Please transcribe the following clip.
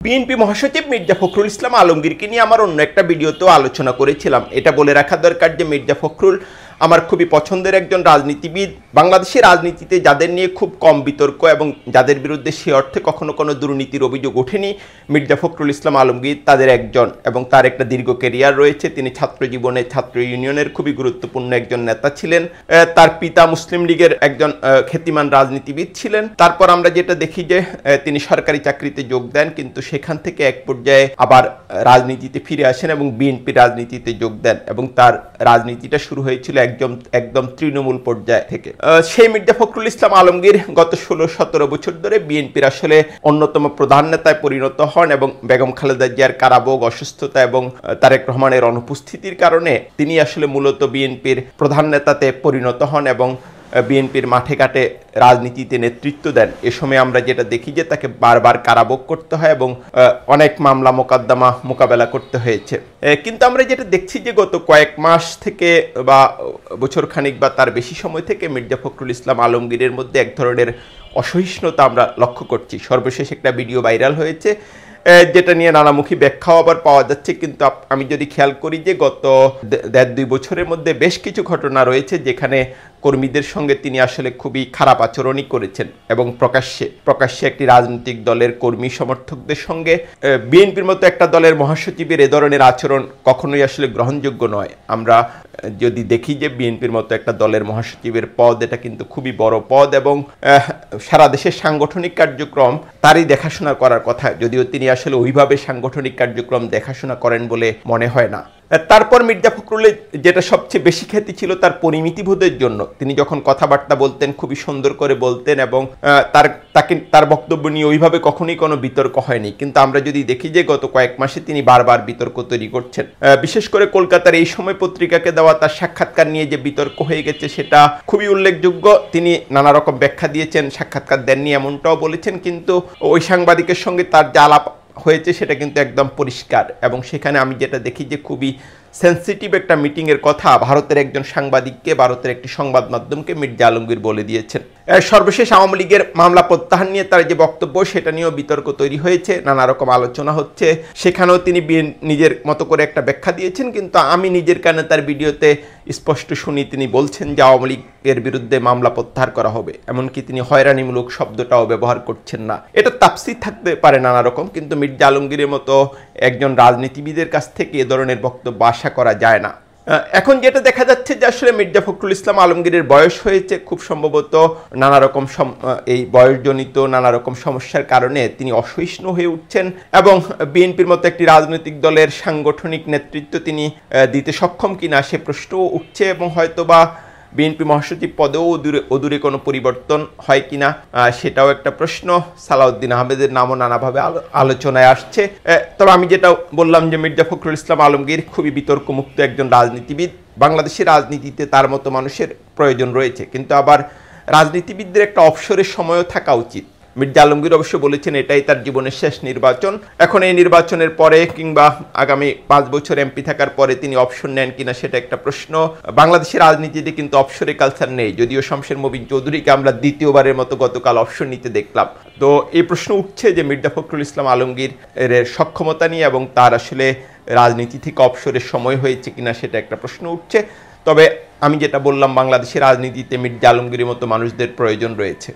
BNP মহাসচিব মির্জা ফখরুল ইসলাম আলমগীরকে নিয়ে আমার অন্য একটা ভিডিওতেও আলোচনা করেছিলাম। এটা বলে রাখা দরকার যে মির্জা ফখরুল আমার খুবই পছন্দের একজন রাজনীতিবিদ। বাংলাদেশের রাজনীতিতে যাদের নিয়ে খুব কম বিতর্ক এবং যাদের বিরুদ্ধে সে অর্থে কখনো কোনো দুর্নীতির অভিযোগ ওঠেনি, মির্জা ফখরুল ইসলাম আলমগীর তাদের একজন, এবং তার একটা দীর্ঘ ক্যারিয়ার রয়েছে। তিনি ছাত্র জীবনে ছাত্র ইউনিয়নের খুবই গুরুত্বপূর্ণ একজন নেতা ছিলেন। তার পিতা মুসলিম লীগের একজন খ্যাতিমান রাজনীতিবিদ ছিলেন। তারপর আমরা যেটা দেখি যে তিনি সরকারি চাকরিতে যোগ দেন, কিন্তু সেখান থেকে এক পর্যায়ে আবার রাজনীতিতে ফিরে আসেন এবং বিএনপি রাজনীতিতে যোগ দেন, এবং তার রাজনীতিটা শুরু হয়েছিল একদম তৃণমূল পর্যায় থেকে। সেই মির্জা ফখরুল ইসলাম আলমগীর গত 16-17 বছর ধরে বিএনপির আসলে অন্যতম প্রধান নেতায় পরিণত হন, এবং বেগম খালেদা জিয়ার কারাভোগ, অসুস্থতা এবং তারেক রহমানের অনুপস্থিতির কারণে তিনি আসলে মূলত বিএনপির প্রধান নেতাতে পরিণত হন এবং বিএনপির মাঠে ঘাটে রাজনীতিতে নেতৃত্ব দেন। এ সময় আমরা যেটা দেখি যে তাকে বারবার কারাভোগ করতে হয় এবং অনেক মামলা মোকদ্দমা মোকাবেলা করতে হয়েছে। কিন্তু আমরা যেটা দেখছি যে গত কয়েক মাস থেকে বা বছর খানিক বা তার বেশি সময় থেকে মির্জা ফখরুল ইসলাম আলমগীরের মধ্যে এক ধরনের অসহিষ্ণুতা আমরা লক্ষ্য করছি। সর্বশেষ একটা ভিডিও ভাইরাল হয়েছে যেটা নিয়ে নানামুখী ব্যাখ্যাও আবার পাওয়া যাচ্ছে, কিন্তু আমি যদি খেয়াল করি যে গত 1.5-2 বছরের মধ্যে বেশ কিছু ঘটনা রয়েছে যেখানে কর্মীদের সঙ্গে তিনি আসলে খুবই খারাপ আচরণই করেছেন, এবং প্রকাশ্যে একটি রাজনৈতিক দলের কর্মী সমর্থকদের সঙ্গে বিএনপির মতো একটা দলের মহাসচিবের এ ধরনের আচরণ কখনোই আসলে গ্রহণযোগ্য নয়। আমরা যদি দেখি যে বিএনপির মতো একটা দলের মহাসচিবের পদ, এটা কিন্তু খুবই বড় পদ, এবং সারা দেশের সাংগঠনিক কার্যক্রম তারই দেখাশোনা করার কথা, যদিও তিনি আসলে ওইভাবে সাংগঠনিক কার্যক্রম দেখাশোনা করেন বলে মনে হয় না। তারপর মির্জা ফখরুলের যেটা সবচেয়ে বেশি খ্যাতি ছিল তার পরিমিতিবোধের জন্য। তিনি যখন কথাবার্তা বলতেন খুবই সুন্দর করে বলতেন, এবং তার বক্তব্য নিয়ে ওইভাবে কখনোই কোনো বিতর্ক হয়নি। কিন্তু আমরা যদি দেখি যে গত কয়েক মাসে তিনি বারবার বিতর্ক তৈরি করছেন। বিশেষ করে কলকাতার এই সময় পত্রিকাকে দেওয়া তার সাক্ষাৎকার নিয়ে যে বিতর্ক হয়ে গেছে সেটা খুবই উল্লেখযোগ্য। তিনি নানা রকম ব্যাখ্যা দিয়েছেন, সাক্ষাৎকার দেননি এমনটাও বলেছেন, কিন্তু ওই সাংবাদিকের সঙ্গে তার যে আলাপ হয়েছে সেটা কিন্তু একদম পরিষ্কার। এবং সেখানে আমি যেটা দেখি যে খুবই সেন্সিটিভ একটা মিটিংয়ের কথা ভারতের একজন সাংবাদিককে, ভারতের একটি সংবাদ মাধ্যমকে মির্জা আলমগীর বলে দিয়েছেন। সর্বশেষ আওয়ামী লীগের মামলা প্রত্যাহার নিয়ে তার যে বক্তব্য সেটা নিয়েও বিতর্ক তৈরি হয়েছে, নানা রকম আলোচনা হচ্ছে। সেখানেও তিনি নিজের মতো করে একটা ব্যাখ্যা দিয়েছেন, কিন্তু আমি নিজের কানে তার ভিডিওতে স্পষ্ট শুনি তিনি বলছেন যে আওয়ামী লীগের বিরুদ্ধে মামলা প্রত্যাহার করা হবে, এমনকি তিনি হয়রানিমূলক শব্দটাও ব্যবহার করছেন না। এটা তাফসীর থাকতে পারে নানা রকম, কিন্তু মির্জা আলমগীরের মতো একজন রাজনীতিবিদের কাছ থেকে এ ধরনের বক্তব্য আশা করা যায় না। এখন যেটা দেখা যাচ্ছে যে আসলে মির্জা ফখরুল ইসলাম আলমগীরের বয়স হয়েছে, খুব সম্ভবত নানা রকম এই বয়সজনিত নানা রকম সমস্যার কারণে তিনি অসহিষ্ণু হয়ে উঠছেন, এবং বিএনপির মতো একটি রাজনৈতিক দলের সাংগঠনিক নেতৃত্ব তিনি দিতে সক্ষম কিনা সে প্রশ্নও উঠছে, এবং হয়তোবা বিএনপি মহাসচিব পদেও অদূরে কোনো পরিবর্তন হয় কিনা সেটাও একটা প্রশ্ন। সালাউদ্দিন আহমেদের নামও নানাভাবে আলোচনায় আসছে। তবে আমি যেটা বললাম যে মির্জা ফখরুল ইসলাম আলমগীর খুবই বিতর্কমুক্ত একজন রাজনীতিবিদ। বাংলাদেশের রাজনীতিতে তার মতো মানুষের প্রয়োজন রয়েছে, কিন্তু আবার রাজনীতিবিদদের একটা অবসরের সময়ও থাকা উচিত। মির্জা আলমগীর অবশ্য বলেছেন এটাই তার জীবনের শেষ নির্বাচন। এখন এই নির্বাচনের পরে কিংবা আগামী 5 বছর এমপি থাকার পরে তিনি অবসর নেন কিনা সেটা একটা প্রশ্ন। বাংলাদেশের রাজনীতিতে কিন্তু অবসরের কালচার নেই, যদিও শমশের মোবিন চৌধুরীকে আমরা দ্বিতীয়বারের মতো গতকাল অবসর নিতে দেখলাম। তো এই প্রশ্ন উঠছে যে মির্জা ফখরুল ইসলাম আলমগীর এর সক্ষমতা নিয়ে এবং তার আসলে রাজনীতি থেকে অবসরের সময় হয়েছে কিনা সেটা একটা প্রশ্ন উঠছে। তবে আমি যেটা বললাম, বাংলাদেশের রাজনীতিতে মির্জা আলমগীরের মতো মানুষদের প্রয়োজন রয়েছে।